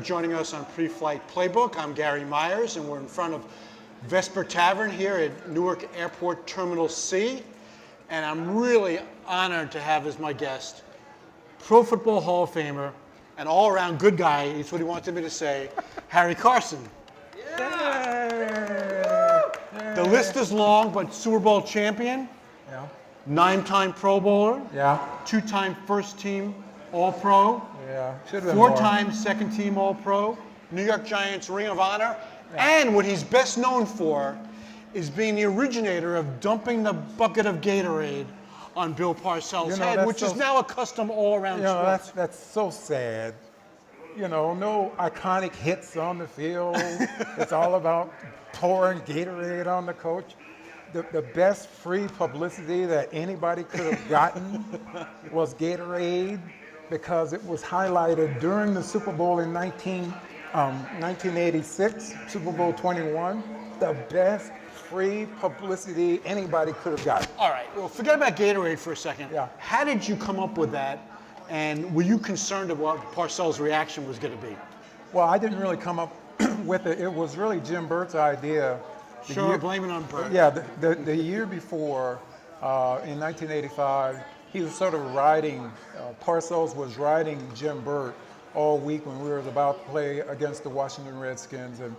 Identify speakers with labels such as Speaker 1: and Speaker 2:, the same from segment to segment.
Speaker 1: joining us on Pre-Flight Playbook. I'm Gary Myers, and we're in front of Vesper Tavern here at Newark Airport Terminal C. And I'm really honored to have as my guest Pro Football Hall of Famer and all-around good guy, is what he wanted me to say, Harry Carson.
Speaker 2: Yeah.
Speaker 1: The list is long, but Super Bowl champion,
Speaker 2: Yeah.
Speaker 1: 9-time Pro Bowler,
Speaker 2: Yeah.
Speaker 1: 2-time first-team All-Pro,
Speaker 2: Yeah. Should have been more.
Speaker 1: 4-time second-team All-Pro, New York Giants Ring of Honor, and what he's best known for is being the originator of dumping the bucket of Gatorade on Bill Parcells' head, which is now a custom all-around sport.
Speaker 2: That's so sad. No iconic hits on the field. It's all about pouring Gatorade on the coach. The best free publicity that anybody could have gotten was Gatorade, because it was highlighted during the Super Bowl in 1986, Super Bowl 21. The best free publicity anybody could have gotten.
Speaker 1: All right, well, forget about Gatorade for a second.
Speaker 2: Yeah.
Speaker 1: How did you come up with that, and were you concerned of what Parcells' reaction was going to be?
Speaker 2: Well, I didn't really come up with it. It was really Jim Burt's idea.
Speaker 1: Sure, blame it on Burt.
Speaker 2: Yeah, the year before, in 1985, he was sort of riding, Parcells was riding Jim Burt all week when we were about to play against the Washington Redskins. And,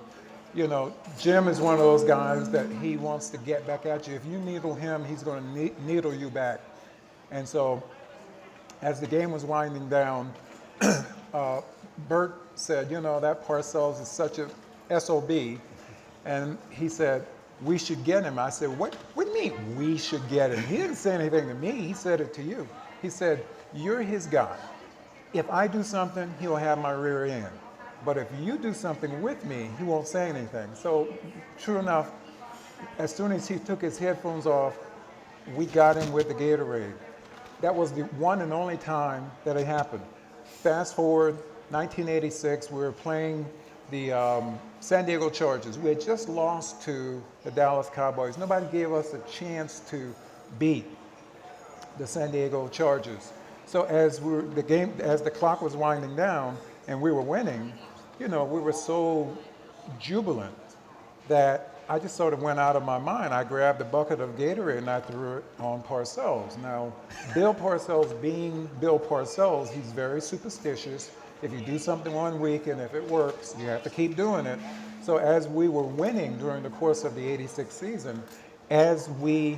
Speaker 2: Jim is one of those guys that he wants to get back at you. If you needle him, he's going to needle you back. And so, as the game was winding down, Burt said, that Parcells is such a SOB. And he said, we should get him. I said, what do you mean we should get him? He didn't say anything to me. He said it to you. He said, you're his guy. If I do something, he'll have my rear end. But if you do something with me, he won't say anything. So true enough, as soon as he took his headphones off, we got him with the Gatorade. That was the one and only time that it happened. Fast forward, 1986, we were playing the San Diego Chargers. We had just lost to the Dallas Cowboys. Nobody gave us a chance to beat the San Diego Chargers. So as the clock was winding down and we were winning, we were so jubilant that I just sort of went out of my mind. I grabbed a bucket of Gatorade and I threw it on Parcells. Now, Bill Parcells being Bill Parcells, he's very superstitious. If you do something one week and if it works, you have to keep doing it. So as we were winning during the course of the '86 season, as the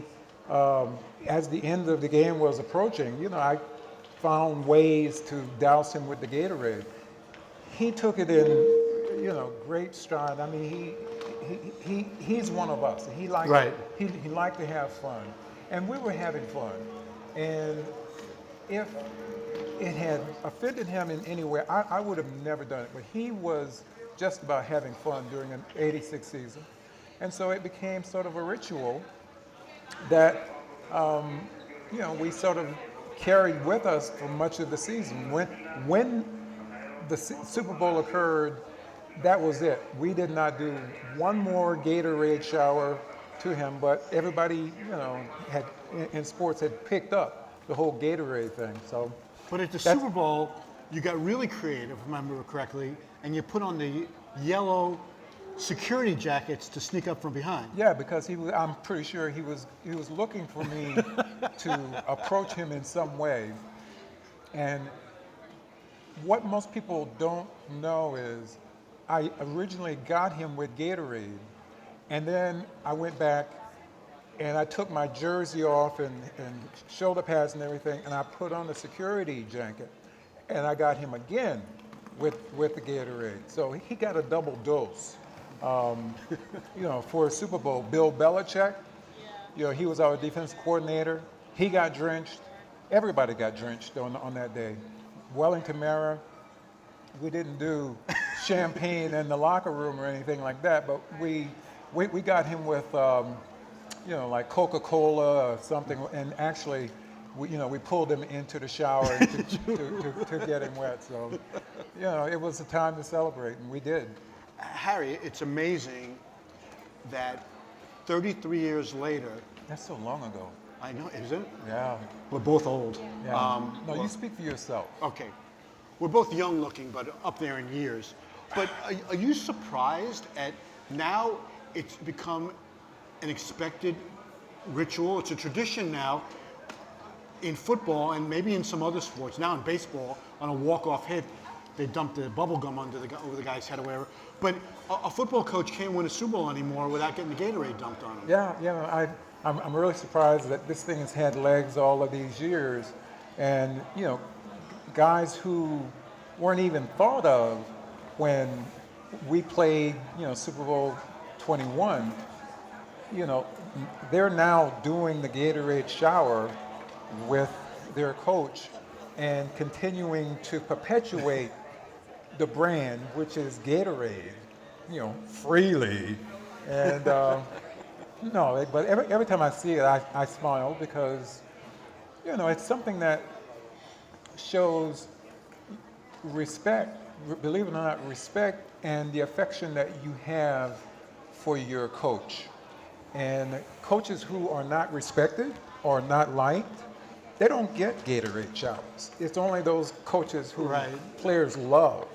Speaker 2: end of the game was approaching, I found ways to douse him with the Gatorade. He took it in, great stride. I mean, he's one of us. He liked he liked to have fun, and we were having fun. And if it had offended him in any way, I would have never done it. But he was just about having fun during an '86 season, and so it became sort of a ritual that we sort of carried with us for much of the season. When the Super Bowl occurred, that was it. We did not do one more Gatorade shower to him, but everybody, had in sports had picked up the whole Gatorade thing. So,
Speaker 1: but at the Super Bowl, you got really creative, if I remember correctly, and you put on the yellow security jackets to sneak up from behind.
Speaker 2: Yeah, because I'm pretty sure he was looking for me to approach him in some way. And what most people don't know is I originally got him with Gatorade, and then I went back and I took my jersey off and shoulder pads and everything, and I put on the security jacket, and I got him again with the Gatorade. So he got a double dose. For a Super Bowl, Bill Belichick, he was our defense coordinator. He got drenched. Everybody got drenched on that day. Wellington Mara, we didn't do champagne in the locker room or anything like that, but we got him with, like Coca-Cola or something, and actually, we pulled him into the shower to get him wet. So, it was a time to celebrate, and we did.
Speaker 1: Harry, it's amazing that 33 years later.
Speaker 2: That's so long ago.
Speaker 1: I know, is it?
Speaker 2: Yeah.
Speaker 1: We're both old.
Speaker 2: Yeah. No, you speak for yourself.
Speaker 1: Okay. We're both young looking, but up there in years. But are you surprised at now it's become an expected ritual? It's a tradition now in football and maybe in some other sports. Now in baseball, on a walk-off hit, they dump the bubble gum over the guy's head or whatever. But a football coach can't win a Super Bowl anymore without getting the Gatorade dumped on him.
Speaker 2: Yeah, I'm really surprised that this thing has had legs all of these years. And, guys who weren't even thought of when we played, Super Bowl 21, they're now doing the Gatorade shower with their coach and continuing to perpetuate the brand, which is Gatorade, freely. And no, but every time I see it, I smile because, it's something that shows respect, believe it or not, respect and the affection that you have for your coach. And coaches who are not respected or not liked, they don't get Gatorade showers. It's only those coaches who players love,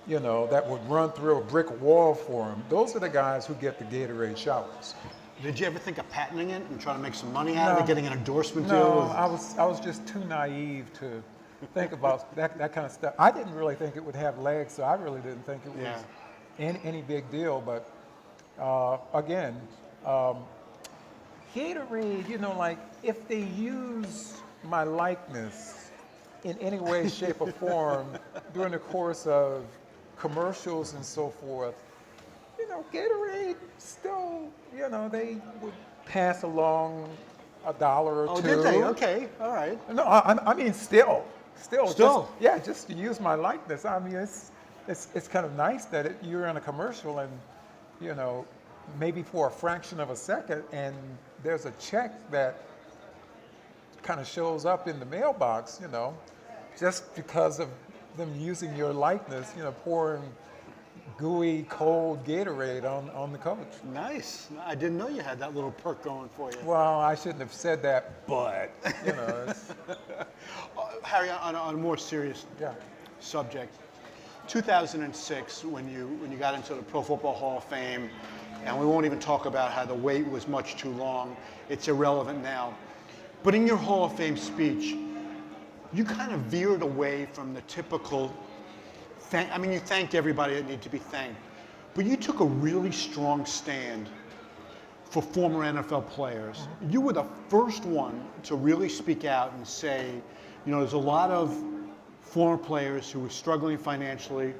Speaker 2: that would run through a brick wall for them. Those are the guys who get the Gatorade showers.
Speaker 1: Did you ever think of patenting it and trying to make some money out of it, getting an endorsement
Speaker 2: No,
Speaker 1: deal?
Speaker 2: I was just too naive to think about that kind of stuff. I didn't really think it would have legs, so I really didn't think it was any big deal. But again, Gatorade, like if they use my likeness in any way, shape, or form during the course of commercials and so forth, Gatorade still, they would pass along $1 or $2.
Speaker 1: Oh, did they? Okay, all right.
Speaker 2: No, I mean still. Just to use my likeness. I mean, it's kind of nice that you're in a commercial and, maybe for a fraction of a second, and there's a check that kind of shows up in the mailbox, just because of them using your likeness, pouring gooey, cold Gatorade on the coach.
Speaker 1: Nice. I didn't know you had that little perk going for you.
Speaker 2: Well, I shouldn't have said that, but, it's...
Speaker 1: Harry, on a more serious subject, 2006, when you got into the Pro Football Hall of Fame, and we won't even talk about how the wait was much too long. It's irrelevant now. But in your Hall of Fame speech, you kind of veered away from the typical you thanked everybody that needed to be thanked, but you took a really strong stand for former NFL players. Mm-hmm. You were the first one to really speak out and say, there's a lot of former players who were struggling financially,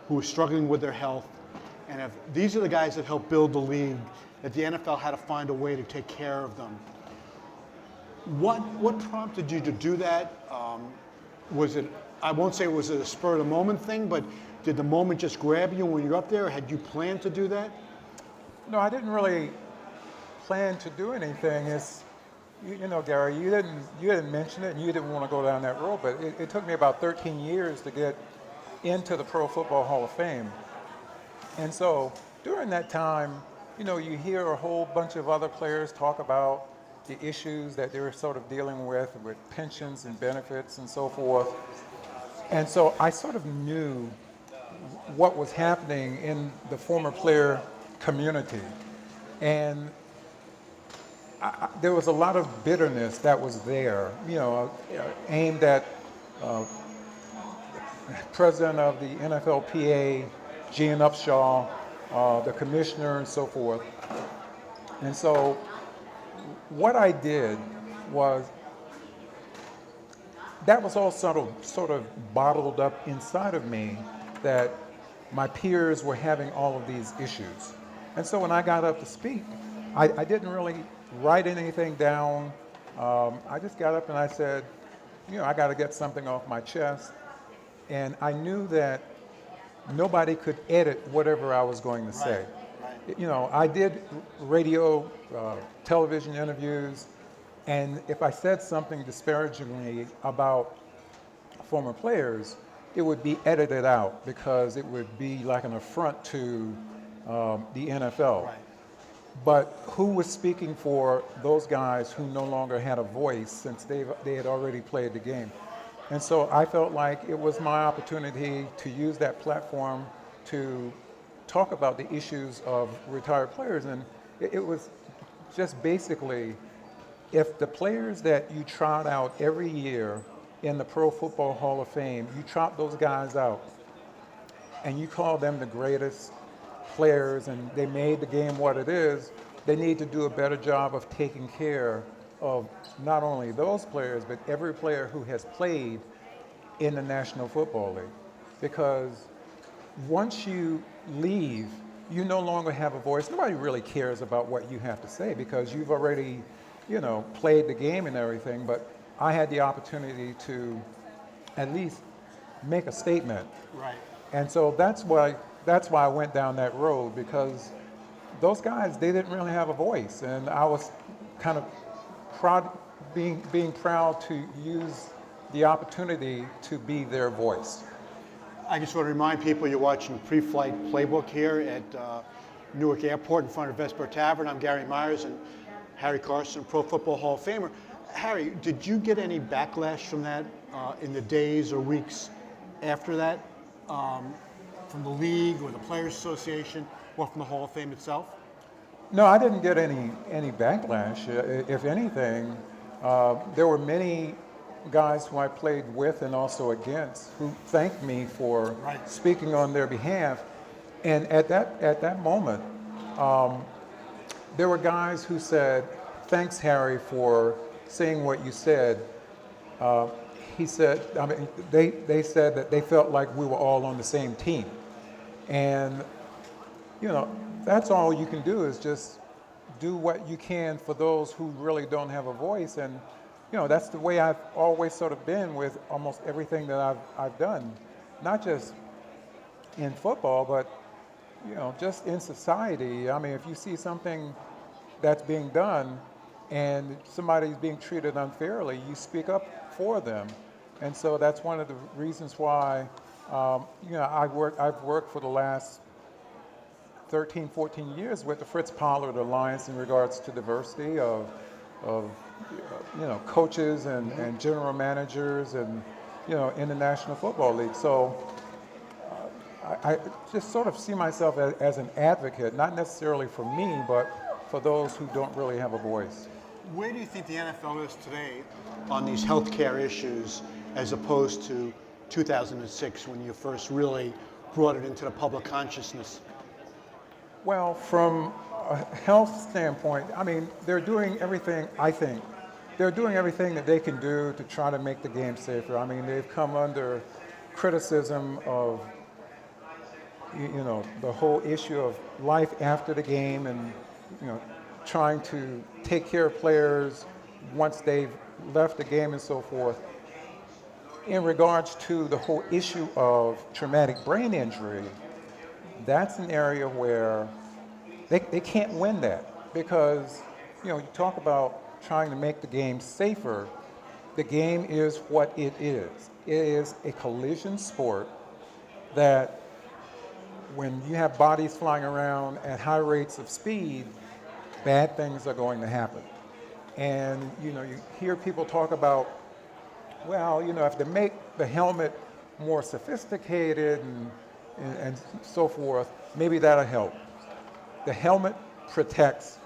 Speaker 1: who were struggling with their health, and if these are the guys that helped build the league, that the NFL had to find a way to take care of them. What prompted you to do that? Was it, I won't say it was a spur of the moment thing, but did the moment just grab you when you're up there, or had you planned to do that?
Speaker 2: No, I didn't really plan to do anything. It's, Gary, you didn't mention it, and you didn't want to go down that road, but it took me about 13 years to get into the Pro Football Hall of Fame. And so during that time, you hear a whole bunch of other players talk about the issues that they were sort of dealing with pensions and benefits and so forth. And so I sort of knew what was happening in the former player community. And there was a lot of bitterness that was there, aimed at president of the NFLPA, Gene Upshaw, the commissioner, and so forth. And so what I did was, that was all sort of bottled up inside of me, that my peers were having all of these issues. And so when I got up to speak, I didn't really write anything down. I just got up and I said, I got to get something off my chest. And I knew that nobody could edit whatever I was going to say. Right. I did radio, television interviews, and if I said something disparagingly about former players, it would be edited out because it would be like an affront to the NFL. Right. But who was speaking for those guys who no longer had a voice since they had already played the game? And so I felt like it was my opportunity to use that platform to talk about the issues of retired players. And it was just basically, if the players that you trot out every year in the Pro Football Hall of Fame, you trot those guys out and you call them the greatest players and they made the game what it is, they need to do a better job of taking care of not only those players, but every player who has played in the National Football League. Because once you leave, you no longer have a voice. Nobody really cares about what you have to say because you've already, played the game and everything. But I had the opportunity to at least make a statement.
Speaker 1: Right.
Speaker 2: And so that's why I went down that road, because those guys, they didn't really have a voice. And I was kind of proud, being proud to use the opportunity to be their voice.
Speaker 1: I just want to remind people you're watching Pre-Flight Playbook here at Newark Airport in front of Vesper Tavern. I'm Gary Myers and Harry Carson, Pro Football Hall of Famer. Harry, did you get any backlash from that in the days or weeks after that, from the league or the Players Association or from the Hall of Fame itself?
Speaker 2: No, I didn't get any backlash. If anything, there were many guys who I played with and also against who thanked me for speaking on their behalf. And at that moment, there were guys who said, "Thanks, Harry, for saying what you said." He said, they said that they felt like we were all on the same team. And, that's all you can do is just do what you can for those who really don't have a voice. And, that's the way I've always sort of been with almost everything that I've done, not just in football, but, just in society. I mean, if you see something that's being done and somebody's being treated unfairly, you speak up for them. And so that's one of the reasons why, I've worked for the last 13, 14 years with the Fritz Pollard Alliance in regards to diversity of coaches and general managers and, in the National Football League. So I just sort of see myself as an advocate, not necessarily for me, but for those who don't really have a voice.
Speaker 1: Where do you think the NFL is today on these healthcare issues as opposed to 2006 when you first really brought it into the public consciousness?
Speaker 2: Well, from a health standpoint, I mean, they're doing everything, I think. They're doing everything that they can do to try to make the game safer. I mean, they've come under criticism of, the whole issue of life after the game and, trying to take care of players once they've left the game and so forth. In regards to the whole issue of traumatic brain injury, that's an area where they can't win that because, you talk about trying to make the game safer. The game is what it is. It is a collision sport that when you have bodies flying around at high rates of speed, bad things are going to happen. And, you hear people talk about, well, if they make the helmet more sophisticated and so forth, maybe that'll help. The helmet protects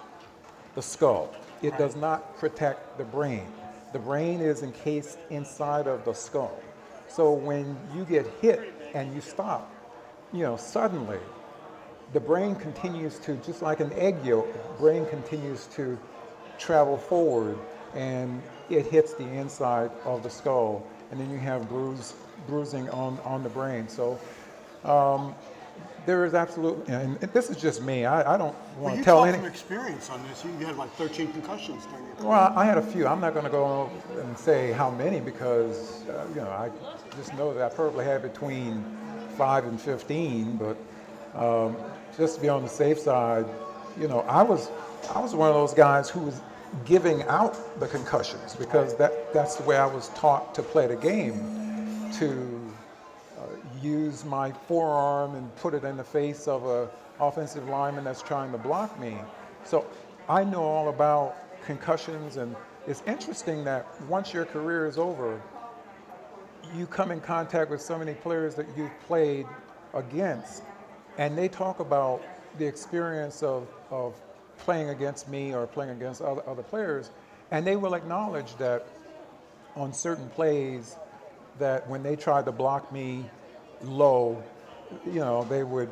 Speaker 2: the skull. It does not protect the brain. The brain is encased inside of the skull. So when you get hit and you stop, suddenly the brain continues to, just like an egg yolk, the brain continues to travel forward and it hits the inside of the skull, and then you have bruising on the brain. So there is absolutely, and this is just me. I don't want to tell any.
Speaker 1: You talk from experience on this. You had like 13 concussions during your career.
Speaker 2: Well, I had a few. I'm not going to go and say how many because I just know that I probably had between 5 and 15. But just to be on the safe side, I was one of those guys who was giving out the concussions because that's the way I was taught to play the game, to use my forearm and put it in the face of a offensive lineman that's trying to block me. So I know all about concussions, and it's interesting that once your career is over, you come in contact with so many players that you've played against, and they talk about the experience of playing against me or playing against other players, and they will acknowledge that on certain plays that when they tried to block me low, they would,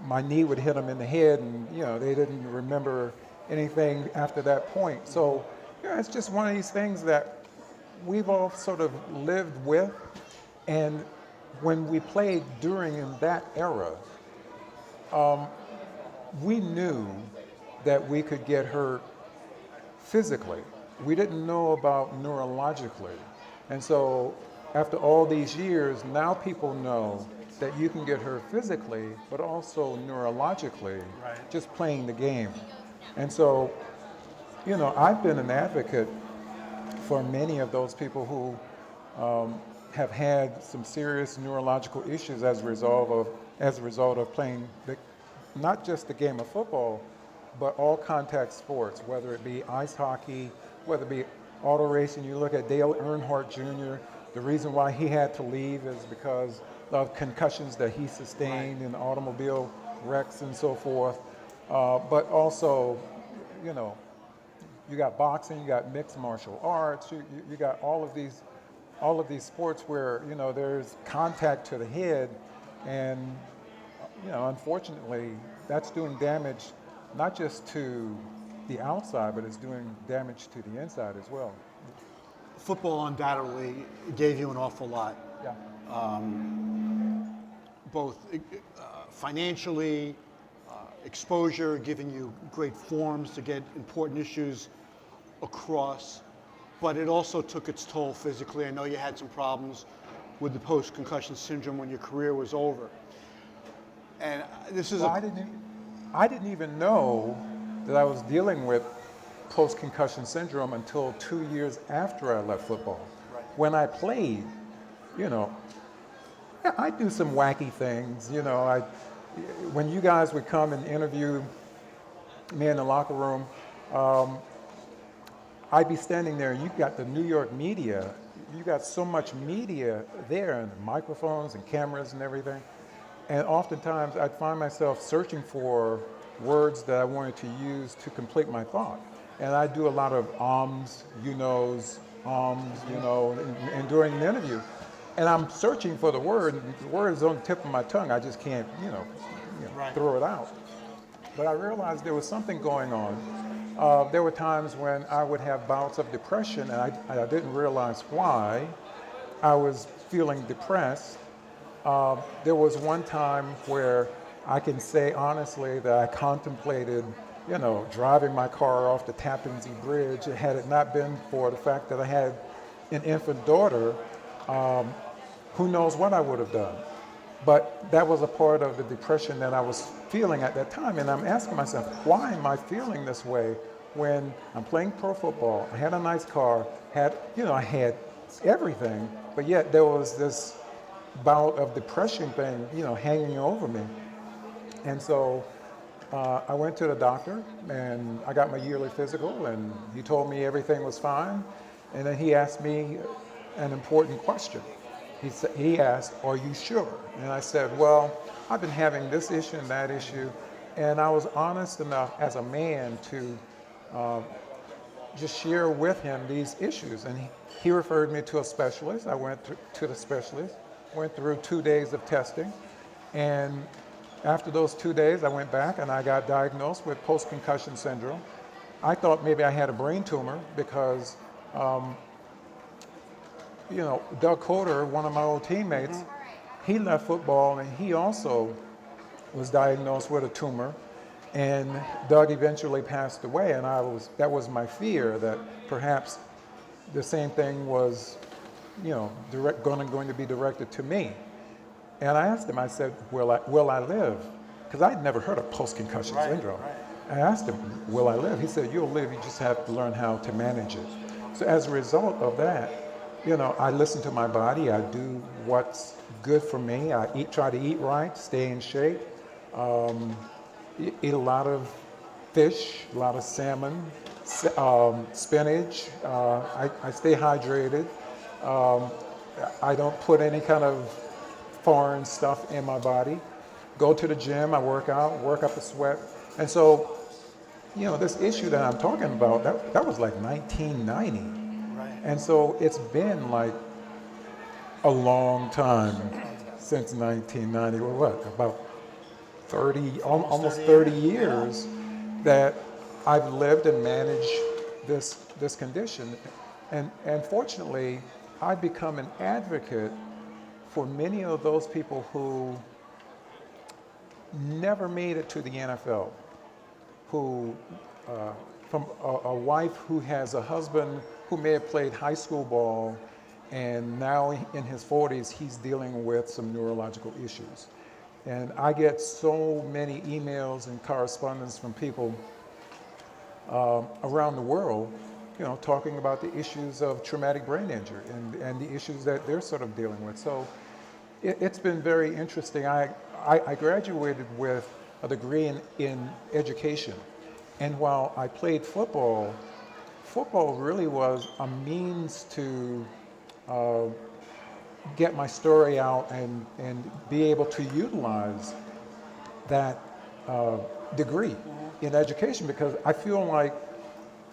Speaker 2: my knee would hit them in the head, and they didn't remember anything after that point. So it's just one of these things that we've all sort of lived with. And when we played during in that era, we knew that we could get hurt physically. We didn't know about neurologically. And so after all these years, now people know that you can get hurt physically, but also neurologically, just playing the game. And so, I've been an advocate for many of those people who have had some serious neurological issues as a result of playing not just the game of football, but all contact sports, whether it be ice hockey, whether it be auto racing. You look at Dale Earnhardt Jr., the reason why he had to leave is because of concussions that he sustained in automobile wrecks and so forth. But also, you got boxing, you got mixed martial arts, you got all of these sports where there's contact to the head, and unfortunately that's doing damage not just to the outside, but it's doing damage to the inside as well.
Speaker 1: Football undoubtedly gave you an awful lot.
Speaker 2: Yeah.
Speaker 1: Both financially, exposure, giving you great forums to get important issues across, but it also took its toll physically. I know you had some problems with the post-concussion syndrome when your career was over. And this is
Speaker 2: I didn't even know that I was dealing with post-concussion syndrome until 2 years after I left football.
Speaker 1: Right.
Speaker 2: When I played, I do some wacky things. When you guys would come and interview me in the locker room, I'd be standing there, and you got the New York media. You got so much media there, and microphones and cameras and everything. And oftentimes I'd find myself searching for words that I wanted to use to complete my thought. And I do a lot of ums, and during the interview. And I'm searching for the word, and the word is on the tip of my tongue. I just can't, throw it out. But I realized there was something going on. There were times when I would have bouts of depression, and I didn't realize why I was feeling depressed. There was one time where I can say honestly that I contemplated, driving my car off the Tappan Zee Bridge. Had it not been for the fact that I had an infant daughter, who knows what I would have done. But that was a part of the depression that I was feeling at that time. And I'm asking myself, why am I feeling this way when I'm playing pro football? I had a nice car, I had everything, but yet there was this bout of depression thing, hanging over me. And so I went to the doctor, and I got my yearly physical, and he told me everything was fine. And then he asked me an important question. He asked, "Are you sure?" And I said, "Well, I've been having this issue and that issue." And I was honest enough as a man to just share with him these issues. And he referred me to a specialist. I went to the specialist, went through 2 days of testing. And after those 2 days, I went back and I got diagnosed with post-concussion syndrome. I thought maybe I had a brain tumor tumor Doug Coder, one of my old teammates, he left football and he also was diagnosed with a tumor. And Doug eventually passed away, and that was my fear, that perhaps the same thing was, going to be directed to me. And I asked him, I said, will I live? Because I'd never heard of post-concussion syndrome. I asked him, will I live? He said, you'll live, you just have to learn how to manage it. So as a result of that, I listen to my body, I do what's good for me, I try to eat right, stay in shape, eat a lot of fish, a lot of salmon, spinach, I stay hydrated, I don't put any kind of foreign stuff in my body. go to the gym, I work out, work up a sweat. And so, this issue that I'm talking about, that was like 1990.
Speaker 1: Right.
Speaker 2: And so it's been like a long time since 1990, or what, about 30, almost 30 years that I've lived and managed this condition. And fortunately, I've become an advocate for many of those people who never made it to the NFL, who, from a wife who has a husband who may have played high school ball, and now in his 40s, he's dealing with some neurological issues. And I get so many emails and correspondence from people around the world, talking about the issues of traumatic brain injury and the issues that they're sort of dealing with. So it's been very interesting. I graduated with a degree in education. And while I played football really was a means to get my story out and be able to utilize that degree in education, because I feel like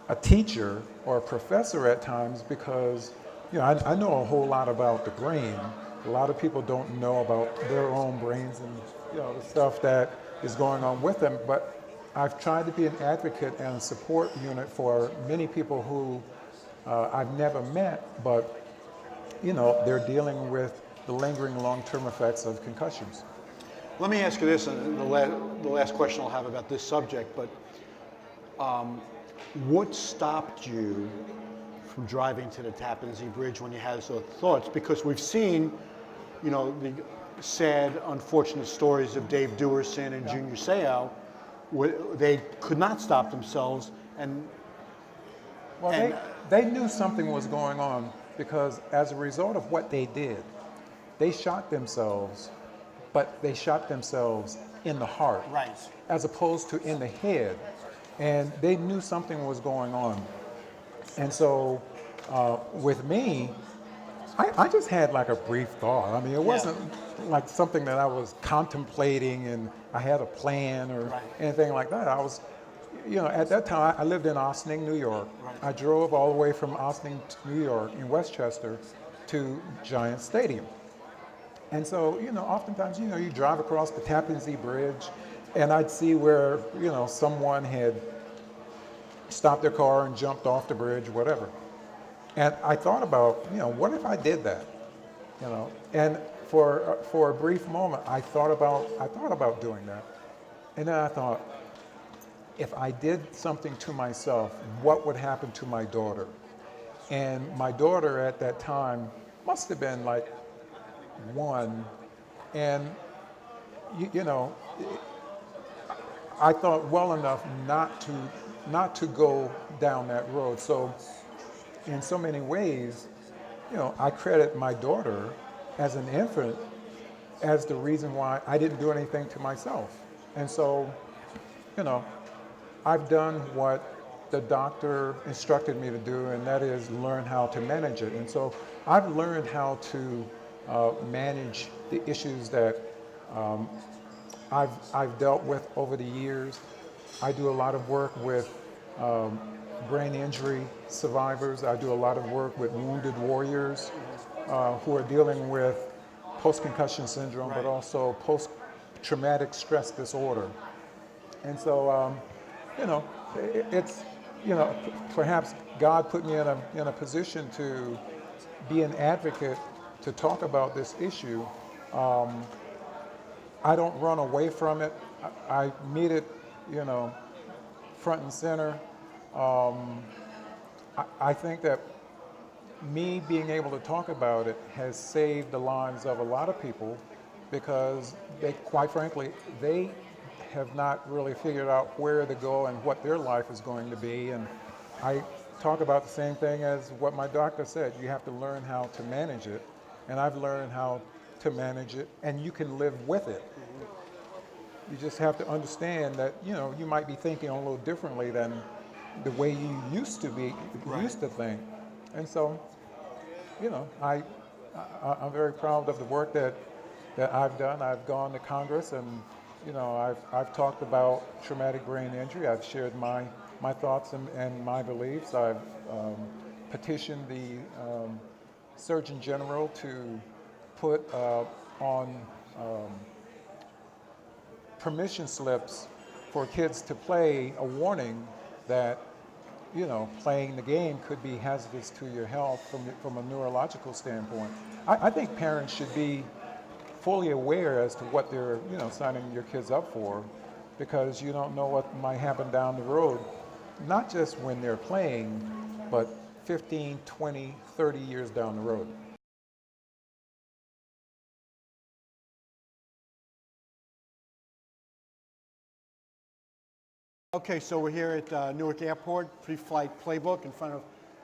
Speaker 2: a teacher or a professor at times, because I know a whole lot about the brain. A lot of people don't know about their own brains and the stuff that is going on with them, but I've tried to be an advocate and a support unit for many people who I've never met, but they're dealing with the lingering long-term effects of concussions.
Speaker 1: Let me ask you this, and the last question I'll have about this subject, but what stopped you from driving to the Tappan Zee Bridge when you had those thoughts? Because we've seen, the sad, unfortunate stories of Dave Duerson and Junior Seau, where they could not stop themselves,
Speaker 2: They knew something was going on, because as a result of what they did, they shot themselves, but they shot themselves in the heart,
Speaker 1: right,
Speaker 2: as opposed to in the head. And they knew something was going on. And so with me, I just had like a brief thought. I mean, it wasn't like something that I was contemplating and I had a plan or anything like that. I was, at that time, I lived in Ossining, New York.
Speaker 1: Right.
Speaker 2: I drove all the way from Ossining, New York, in Westchester, to Giant Stadium. And so, oftentimes, you drive across the Tappan Zee Bridge, and I'd see where, someone had stopped their car and jumped off the bridge, whatever. And I thought about, what if I did that? And for a brief moment, I thought about doing that. And then I thought, if I did something to myself, what would happen to my daughter? And my daughter at that time must have been like 1. And, I thought well enough not to go down that road. So in so many ways, I credit my daughter as an infant as the reason why I didn't do anything to myself. And so, I've done what the doctor instructed me to do, and that is learn how to manage it. And so I've learned how to manage the issues that I've dealt with over the years. I do a lot of work with brain injury survivors. I do a lot of work with wounded warriors who are dealing with post-concussion syndrome, but also post-traumatic stress disorder. And so, it's, perhaps God put me in a position to be an advocate to talk about this issue. I don't run away from it. I meet it, front and center. I think that me being able to talk about it has saved the lives of a lot of people, because they, quite frankly, they have not really figured out where to go and what their life is going to be. And I talk about the same thing as what my doctor said. You have to learn how to manage it. And I've learned how to manage it, and you can live with it. You just have to understand that, you might be thinking a little differently than the way you used to think. And so, I'm very proud of the work that that I've done. I've gone to Congress and, I've talked about traumatic brain injury. I've shared my thoughts and my beliefs. I've petitioned the Surgeon General to put on permission slips for kids to play a warning that playing the game could be hazardous to your health from a neurological standpoint. I think parents should be fully aware as to what they're signing your kids up for, because you don't know what might happen down the road, not just when they're playing, but 15, 20, 30 years down the road.
Speaker 1: Okay, so we're here at Newark Airport, Pre-Flight Playbook in front of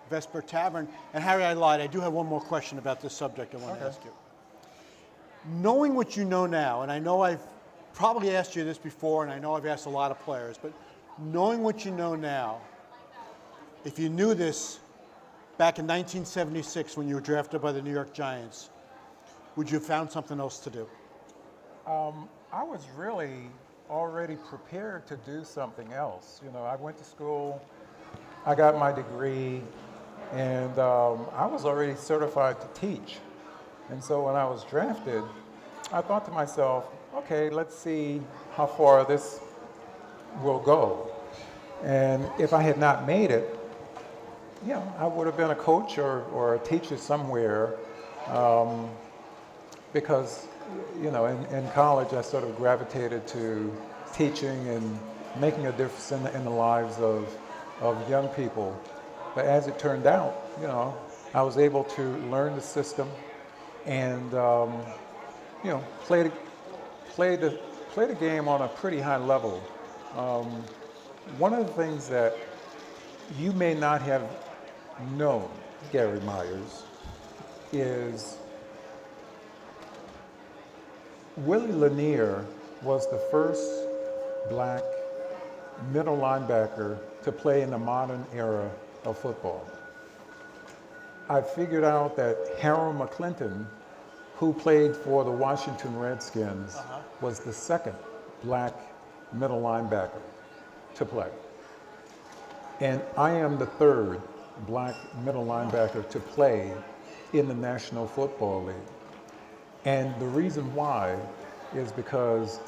Speaker 1: Vesper Tavern. And Harry, I lied. I do have one more question about this subject I want to ask you. Knowing what you know now, and I know I've probably asked you this before, and I know I've asked a lot of players, but knowing what you know now, if you knew this back in 1976 when you were drafted by the New York Giants, would you have found something else to do?
Speaker 2: I was really already prepared to do something else. I went to school, I got my degree, and I was already certified to teach. And so when I was drafted, I thought to myself, okay, let's see how far this will go. And if I had not made it, I would have been a coach or a teacher somewhere, because in college, I sort of gravitated to teaching and making a difference in the lives of young people. But as it turned out, I was able to learn the system and play the game on a pretty high level. One of the things that you may not have known, Gary Myers, is Willie Lanier was the first black middle linebacker to play in the modern era of football. I figured out that Harold McClinton, who played for the Washington Redskins, was the second black middle linebacker to play. And I am the third black middle linebacker to play in the National Football League. And the reason why is because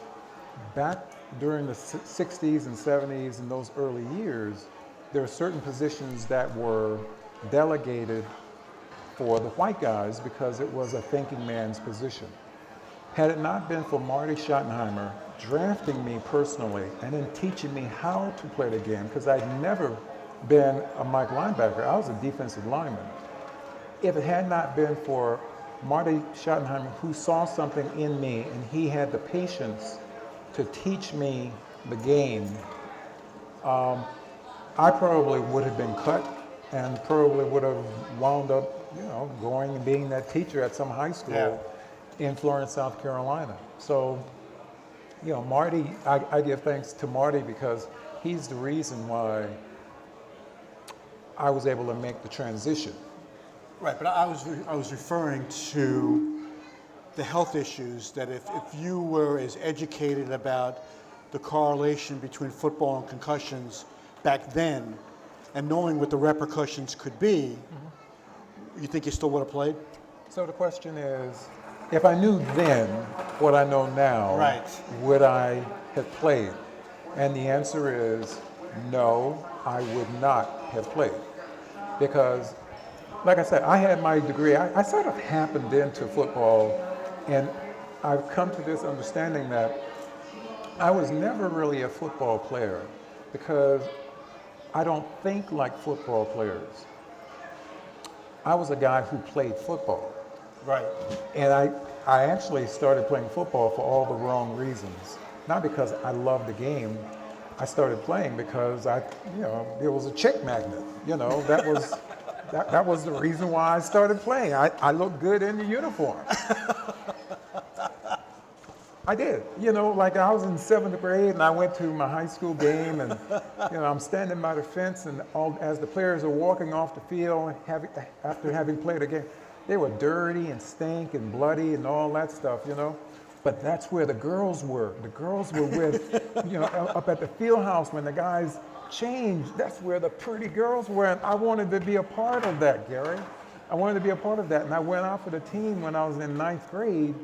Speaker 2: back during the 60s and 70s and those early years, there were certain positions that were delegated for the white guys because it was a thinking man's position. Had it not been for Marty Schottenheimer drafting me personally and then teaching me how to play the game, because I'd never been a Mike linebacker, I was a defensive lineman. If it had not been for Marty Schottenheimer, who saw something in me and he had the patience to teach me the game, I probably would have been cut and probably would have wound up, going and being that teacher at some high school in Florence, South Carolina. So, Marty, I give thanks to Marty because he's the reason why I was able to make the transition.
Speaker 1: Right, but I was referring to the health issues that if you were as educated about the correlation between football and concussions back then and knowing what the repercussions could be, you think you still would have played?
Speaker 2: So the question is, if I knew then what I know now, would I have played? And the answer is no, I would not have played. Because, like I said, I had my degree. I sort of happened into football, and I've come to this understanding that I was never really a football player because I don't think like football players. I was a guy who played football.
Speaker 1: Right.
Speaker 2: And I actually started playing football for all the wrong reasons. Not because I loved the game. I started playing because it was a chick magnet. That was the reason why I started playing. I looked good in the uniform. I did. Like I was in 7th grade and I went to my high school game and, I'm standing by the fence and as the players are walking off the field after having played a game, they were dirty and stink and bloody and all that stuff, But that's where the girls were. The girls were with, up at the field house when the guys changed. That's where the pretty girls were. And I wanted to be a part of that, Gary. I wanted to be a part of that. And I went out for the team when I was in 9th grade.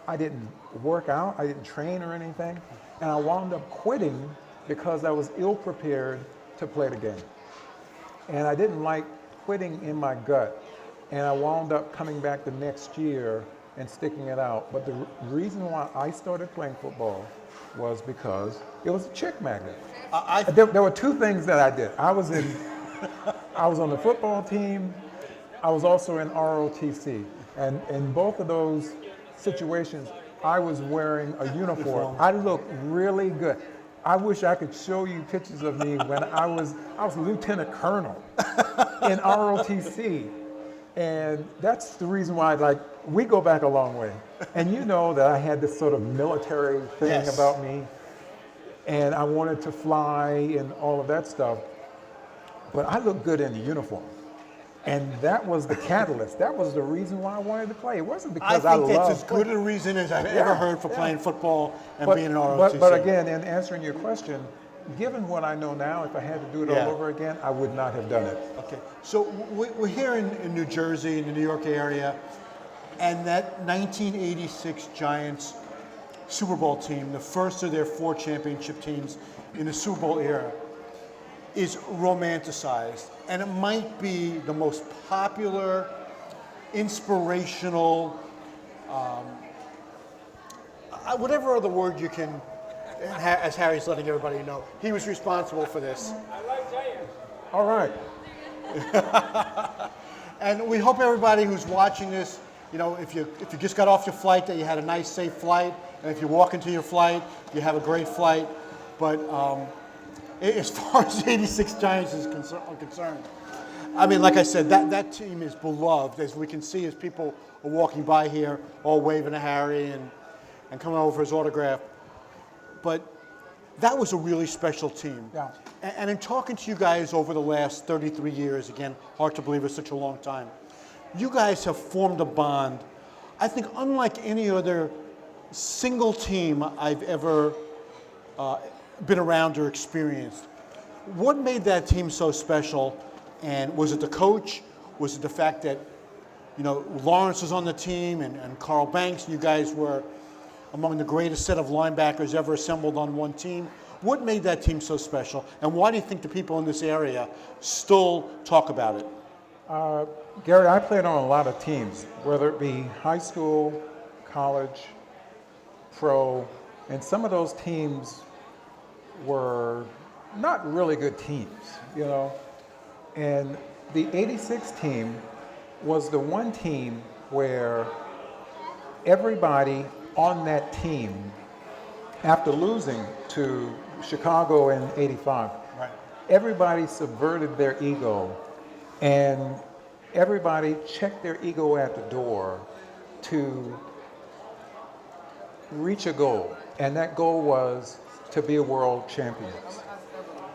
Speaker 2: I didn't work out. I didn't train or anything. And I wound up quitting because I was ill prepared to play the game. And I didn't like quitting in my gut. And I wound up coming back the next year and sticking it out. But the reason why I started playing football was because it was a chick magnet. There were two things that I did. I was on the football team. I was also in ROTC. And in both of those situations, I was wearing a uniform. I looked really good. I wish I could show you pictures of me when I was lieutenant colonel in ROTC. And that's the reason why, we go back a long way. And you know that I had this sort of military thing about me. And I wanted to fly and all of that stuff. But I looked good in the uniform. And that was the catalyst. That was the reason why I wanted to play. It wasn't because I loved.
Speaker 1: I think that's as good a reason as I've ever heard for playing football and being an ROTC.
Speaker 2: But again, in answering your question, given what I know now, if I had to do it all over again, I would not have done it.
Speaker 1: Okay, so we're here in New Jersey, in the New York area, and that 1986 Giants Super Bowl team, the first of their 4 championship teams in the Super Bowl era, is romanticized. And it might be the most popular, inspirational, whatever other word you can, as Harry's letting everybody know, he was responsible for this.
Speaker 3: I like Giants.
Speaker 2: All right.
Speaker 1: And we hope everybody who's watching this, if you just got off your flight, that you had a nice, safe flight. And if you walk into your flight, you have a great flight. But as far as the 86 Giants are concerned, I mean, like I said, that team is beloved, as we can see as people are walking by here, all waving to Harry and coming over for his autograph. But that was a really special team.
Speaker 2: Yeah.
Speaker 1: And in talking to you guys over the last 33 years, again, hard to believe it's such a long time, you guys have formed a bond, I think, unlike any other single team I've ever been around or experienced. What made that team so special? And was it the coach? Was it the fact that, Lawrence was on the team and Carl Banks, and you guys were among the greatest set of linebackers ever assembled on one team? What made that team so special? And why do you think the people in this area still talk about it?
Speaker 2: Gary, I played on a lot of teams, whether it be high school, college, pro, and some of those teams were not really good teams, And the 86 team was the one team where everybody on that team, after losing to Chicago in 85, everybody subverted their ego and everybody checked their ego at the door to reach a goal. And that goal was to be a world champions.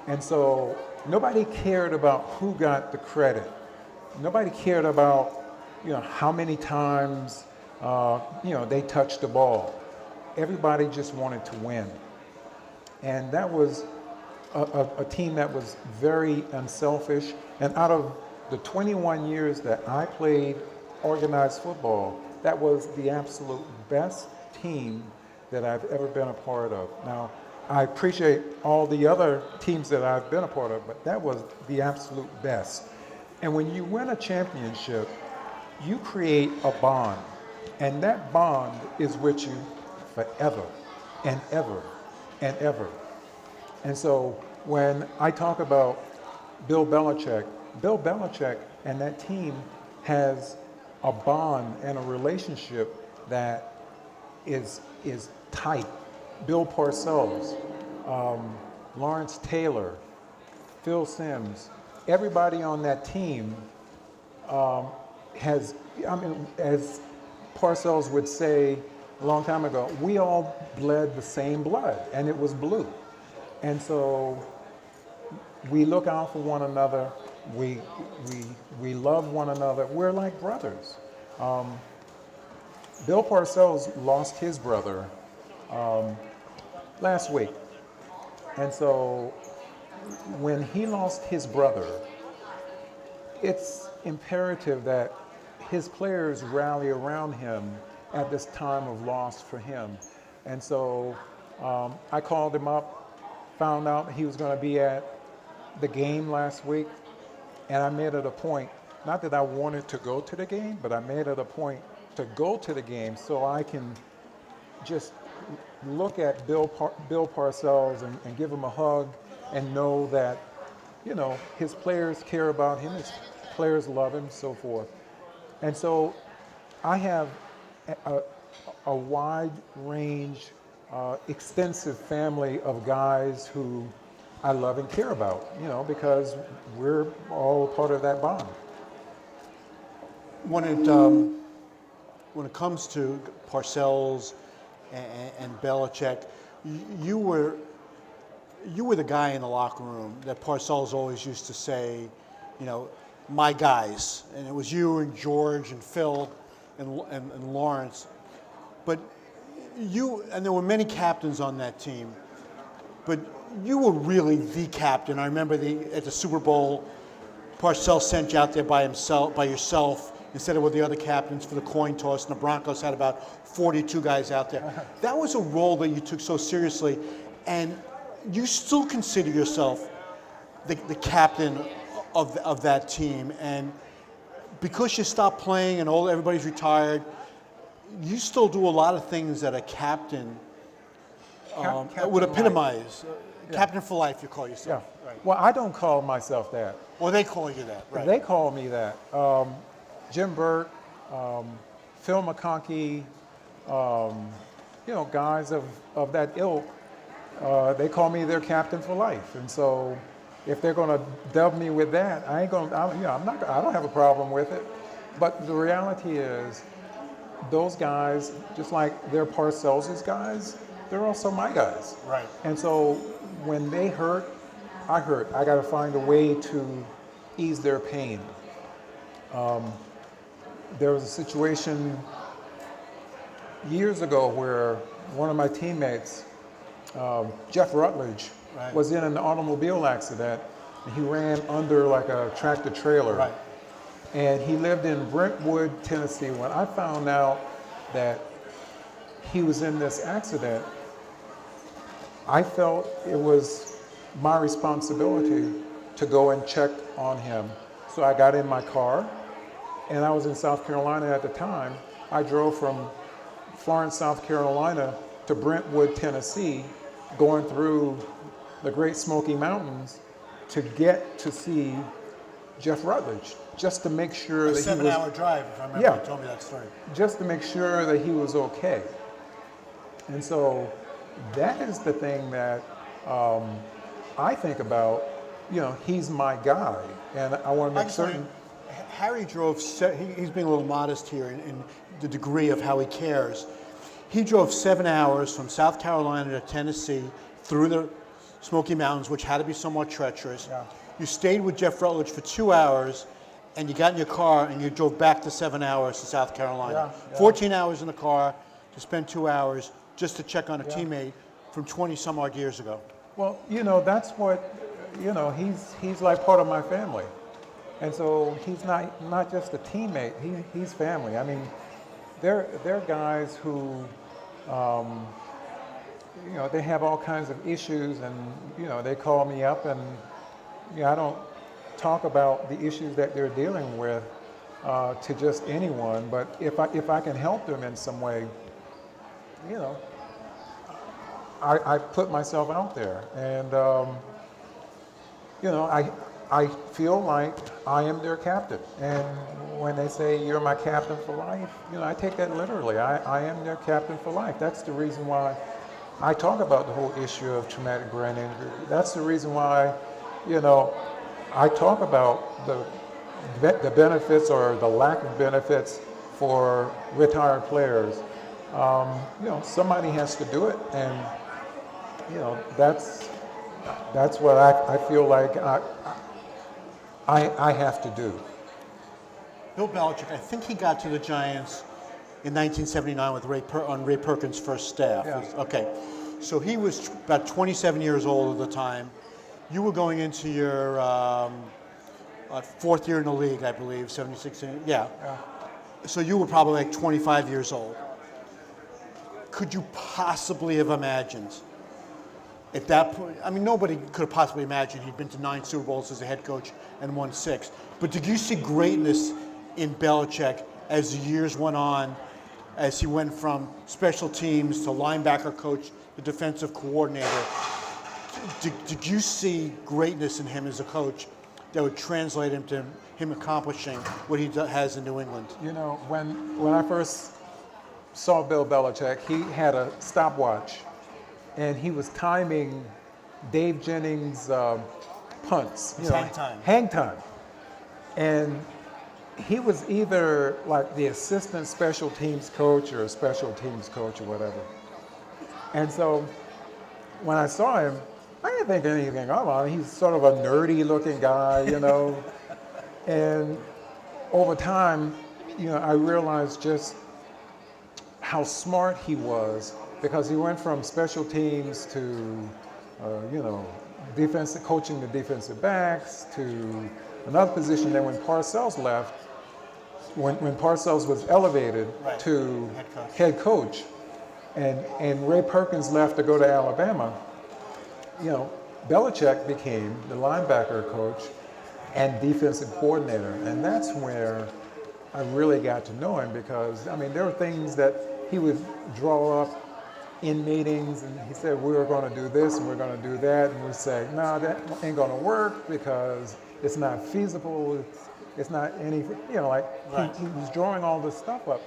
Speaker 2: And so nobody cared about who got the credit. Nobody cared about, how many times, they touched the ball. Everybody just wanted to win. And that was a team that was very unselfish. And out of the 21 years that I played organized football, that was the absolute best team that I've ever been a part of. Now, I appreciate all the other teams that I've been a part of, but that was the absolute best. And when you win a championship, you create a bond. And that bond is with you forever and ever and ever. And so when I talk about Bill Belichick and that team has a bond and a relationship that is tight. Bill Parcells, Lawrence Taylor, Phil Simms, everybody on that team as Parcells would say a long time ago, we all bled the same blood, and it was blue. And so we look out for one another, we love one another, we're like brothers. Bill Parcells lost his brother last week. And so when he lost his brother, it's imperative that his players rally around him at this time of loss for him. And so I called him up, found out he was going to be at the game last week, and I made it a point, not that I wanted to go to the game, but I made it a point to go to the game so I can just look at Bill Parcells and give him a hug and know that, you know, his players care about him, his players love him, so forth. And so I have a wide range, extensive family of guys who I love and care about, you know, because we're all part of that bond.
Speaker 1: When it comes to Parcells and Belichick, you were the guy in the locker room that Parcells always used to say, you know, my guys, and it was you and George and Phil and Lawrence, but and there were many captains on that team, but you were really the captain. I remember at the Super Bowl, Parcells sent you out there by yourself instead of with the other captains for the coin toss, and the Broncos had about 42 guys out there. That was a role that you took so seriously, and you still consider yourself the captain of that team. And because you stopped playing and everybody's retired, you still do a lot of things that a captain would epitomize.
Speaker 2: Yeah.
Speaker 1: Captain for life, you call yourself.
Speaker 2: Yeah.
Speaker 1: Right.
Speaker 2: Well, I don't call myself that.
Speaker 1: Well, they call you that, right?
Speaker 2: They call me that. Jim Burt, Phil McConkey, you know, guys of that ilk, they call me their captain for life. And so if they're going to dub me with that, I don't have a problem with it. But the reality is, those guys, just like they're Parcells' guys, they're also my guys.
Speaker 1: Right.
Speaker 2: And so when they hurt, I hurt. I got to find a way to ease their pain. There was a situation years ago where one of my teammates, Jeff Rutledge,
Speaker 1: right,
Speaker 2: was in an automobile accident. And he ran under like a tractor trailer.
Speaker 1: Right.
Speaker 2: And he lived in Brentwood, Tennessee. When I found out that he was in this accident, I felt it was my responsibility to go and check on him. So I got in my car, and I was in South Carolina at the time. I drove from Florence, South Carolina to Brentwood, Tennessee, going through the Great Smoky Mountains to get to see Jeff Rutledge, just to make sure that he was...
Speaker 1: A 7-hour drive, if I remember,
Speaker 2: Yeah.
Speaker 1: you told me that story.
Speaker 2: Just to make sure that he was okay. And so that is the thing that I think about, you know, he's my guy, and I want to make
Speaker 1: Actually,
Speaker 2: certain...
Speaker 1: Harry drove, he's being a little modest here in the degree of how he cares. He drove 7 hours from South Carolina to Tennessee through the Smoky Mountains, which had to be somewhat treacherous.
Speaker 2: Yeah.
Speaker 1: You stayed with Jeff Rutledge for 2 hours, and you got in your car and you drove back to 7 hours to South Carolina.
Speaker 2: Yeah.
Speaker 1: 14 hours in the car to spend 2 hours just to check on a
Speaker 2: Yeah.
Speaker 1: teammate from 20 some odd years ago.
Speaker 2: Well, you know, that's what, you know, he's like part of my family. And so he's not just a teammate, he's family. I mean, they're guys who, you know, they have all kinds of issues, and, you know, they call me up, and, you know, I don't talk about the issues that they're dealing with to just anyone, but if I can help them in some way, you know, I put myself out there, and you know, I feel like I am their captain. And when they say you're my captain for life, you know, I take that literally. I am their captain for life. That's the reason why I talk about the whole issue of traumatic brain injury. That's the reason why, you know, I talk about the benefits or the lack of benefits for retired players. You know, somebody has to do it, and you know, that's what I feel like I have to do.
Speaker 1: Bill Belichick, I think he got to the Giants in 1979 with on Ray Perkins' first staff.
Speaker 2: Yeah.
Speaker 1: Okay, so he was about 27 years old at the time. You were going into your fourth year in the league, I believe, 76. Yeah. So you were probably like 25 years old. Could you possibly have imagined at that point? I mean, nobody could have possibly imagined he'd been to 9 Super Bowls as a head coach and won 6. But did you see greatness in Belichick as the years went on, as he went from special teams to linebacker coach, the defensive coordinator? Did you see greatness in him as a coach that would translate into him accomplishing what he has in New England?
Speaker 2: You know, when I first saw Bill Belichick, he had a stopwatch, and he was timing Dave Jennings' punts. Hang time. And he was either like the assistant special teams coach or a special teams coach or whatever. And so when I saw him, I didn't think anything of him. He's sort of a nerdy looking guy, you know. And over time, you know, I realized just how smart he was, because he went from special teams to, you know, coaching the defensive backs to another position. Then when Parcells left, when Parcells was elevated to head coach, and Ray Perkins left to go to Alabama, you know, Belichick became the linebacker coach and defensive coordinator. And that's where I really got to know him, because, I mean, there were things that he would draw up in meetings, and he said, we're going to do this and we're going to do that. And we'd say, no, that ain't going to work because it's not feasible. It's not anything, you know, like he was drawing all this stuff up.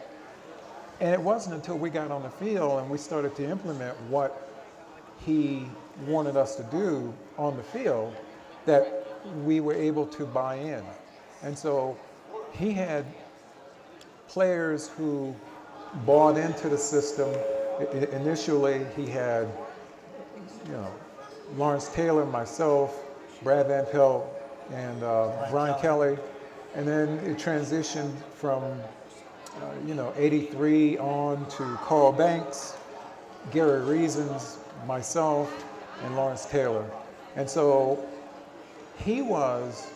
Speaker 2: And it wasn't until we got on the field and we started to implement what he wanted us to do on the field that we were able to buy in. And so he had players who bought into the system. Initially, he had, you know, Lawrence Taylor, myself, Brad Van Pelt, and Brian Kelly. And then it transitioned from, you know, 83 on to Carl Banks, Gary Reasons, myself, and Lawrence Taylor. And so he was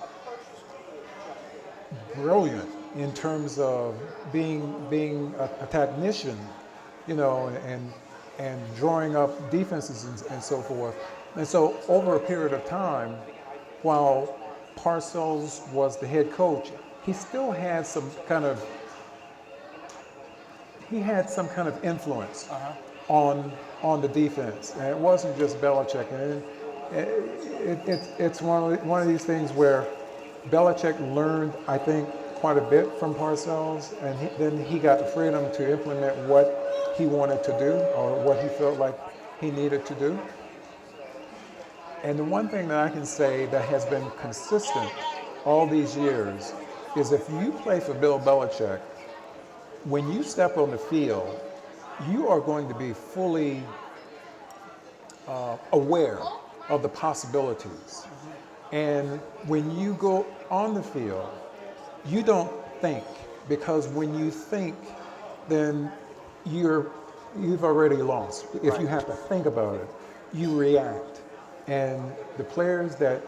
Speaker 2: brilliant in terms of being a technician, you know, and drawing up defenses and so forth. And so over a period of time, while Parcells was the head coach, he still had some kind of influence on the defense. And it wasn't just Belichick. And it's one of these things where Belichick learned, I think, quite a bit from Parcells, and then he got the freedom to implement what he wanted to do or what he felt like he needed to do. And the one thing that I can say that has been consistent all these years is if you play for Bill Belichick, when you step on the field, you are going to be fully aware of the possibilities. And when you go on the field, you don't think, because when you think, then you've already lost. If you have to think about it, you react. And the players that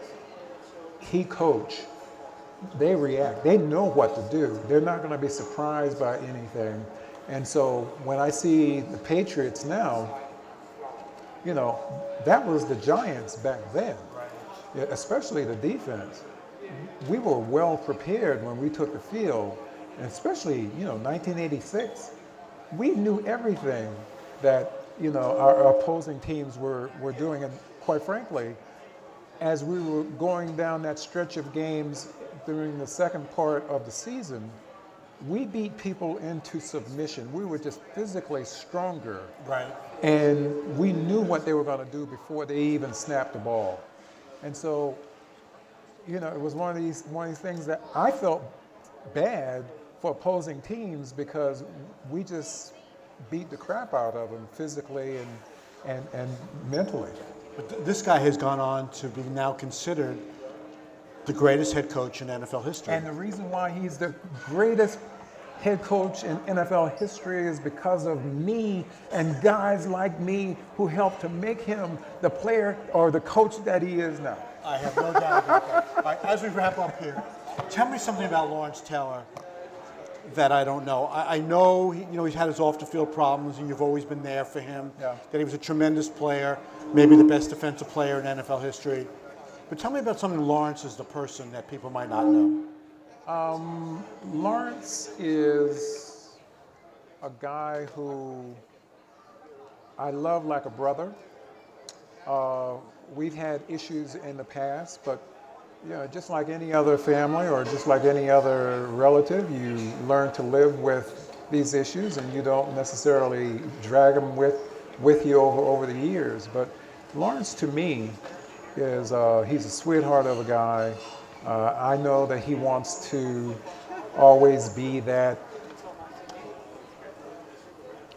Speaker 2: he coached, they react. They know what to do. They're not going to be surprised by anything. And so when I see the Patriots now, you know, that was the Giants back then, especially the defense. We were well prepared when we took the field, and especially, you know, 1986. We knew everything that, you know, our opposing teams were doing. And quite frankly, as we were going down that stretch of games during the second part of the season, we beat people into submission. We were just physically stronger.
Speaker 1: Right.
Speaker 2: And we knew what they were going to do before they even snapped the ball. And so, you know, it was one of these things that I felt bad for opposing teams, because we just beat the crap out of them physically and mentally.
Speaker 1: But this guy has gone on to be now considered the greatest head coach in NFL history.
Speaker 2: And the reason why he's the greatest head coach in NFL history is because of me and guys like me who helped to make him the player or the coach that he is now.
Speaker 1: I have no doubt about that. All right, as we wrap up here, tell me something about Lawrence Taylor that I don't know. I know he's had his off-the-field problems, and you've always been there for him.
Speaker 2: Yeah.
Speaker 1: That he was a tremendous player, maybe the best defensive player in NFL history. But tell me about something Lawrence is the person that people might not know.
Speaker 2: Lawrence is a guy who I love like a brother. We've had issues in the past, but just like any other family or just like any other relative, you learn to live with these issues, and you don't necessarily drag them with you over the years. But Lawrence, to me, is he's a sweetheart of a guy. I know that he wants to always be that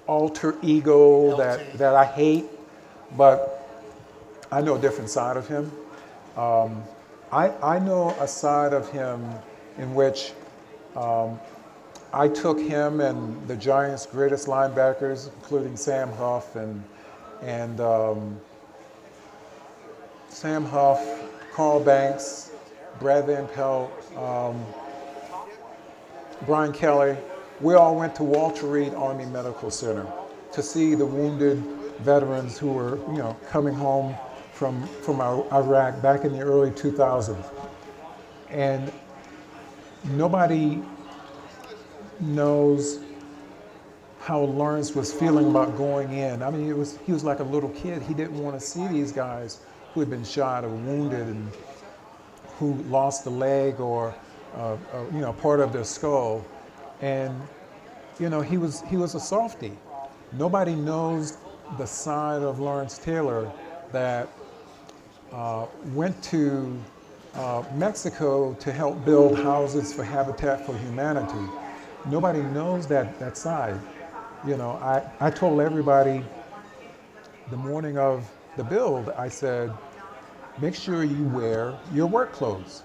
Speaker 2: alter ego that I hate, but I know a different side of him. I know a side of him in which I took him and the Giants' greatest linebackers, including Sam Huff and Sam Huff, Carl Banks, Brad Van Pelt, Brian Kelly. We all went to Walter Reed Army Medical Center to see the wounded veterans who were, coming home from Iraq back in the early 2000s. And nobody knows how Lawrence was feeling about going in. I mean, he was like a little kid. He didn't want to see these guys who had been shot or wounded and who lost a leg or part of their skull. And he was a softie. Nobody knows the side of Lawrence Taylor that went to Mexico to help build houses for Habitat for Humanity. Nobody knows that side. I told everybody the morning of the build, I said, make sure you wear your work clothes.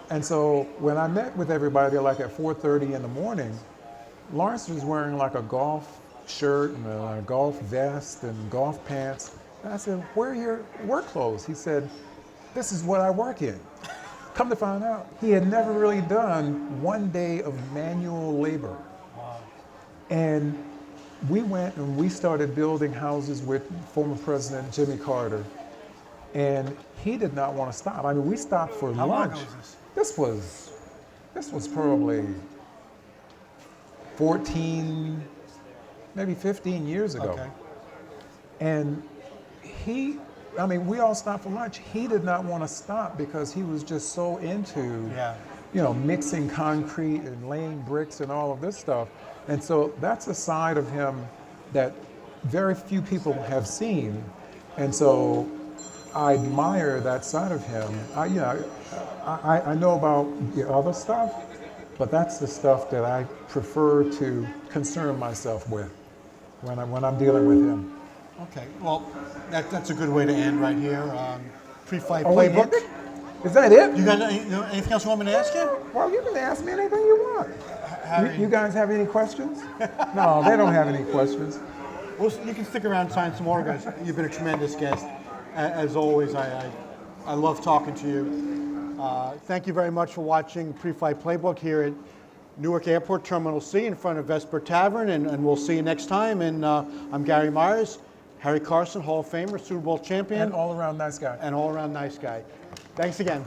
Speaker 2: And so when I met with everybody like at 4:30 in the morning, Lawrence was wearing like a golf shirt and a golf vest and golf pants. And I said, where are your work clothes? He said, this is what I work in. Come to find out, he had never really done one day of manual labor. Wow. And we went and we started building houses with former President Jimmy Carter. And he did not want to stop. I mean, we stopped for lunch.
Speaker 1: How long ago was
Speaker 2: This was probably 14, maybe 15 years ago.
Speaker 1: Okay.
Speaker 2: And we all stopped for lunch. He did not want to stop because he was just so into, mixing concrete and laying bricks and all of this stuff. And so that's a side of him that very few people have seen. And so I admire that side of him. I know about the other stuff, but that's the stuff that I prefer to concern myself with when I'm dealing with him.
Speaker 1: Okay, well, that's a good way to end right here. Pre-Flight Playbook.
Speaker 2: Is that it?
Speaker 1: You got anything else you want me to ask you?
Speaker 2: Well, you can ask me anything you want. You guys have any questions? No, they don't have any questions.
Speaker 1: Well, you can stick around and sign some more, guys. You've been a tremendous guest. As always, I love talking to you. Thank you very much for watching Pre-Flight Playbook here at Newark Airport Terminal C in front of Vesper Tavern, and we'll see you next time. And I'm Gary Myers, Harry Carson, Hall of Famer, Super Bowl champion.
Speaker 2: And all-around nice guy.
Speaker 1: And all-around nice guy. Thanks again.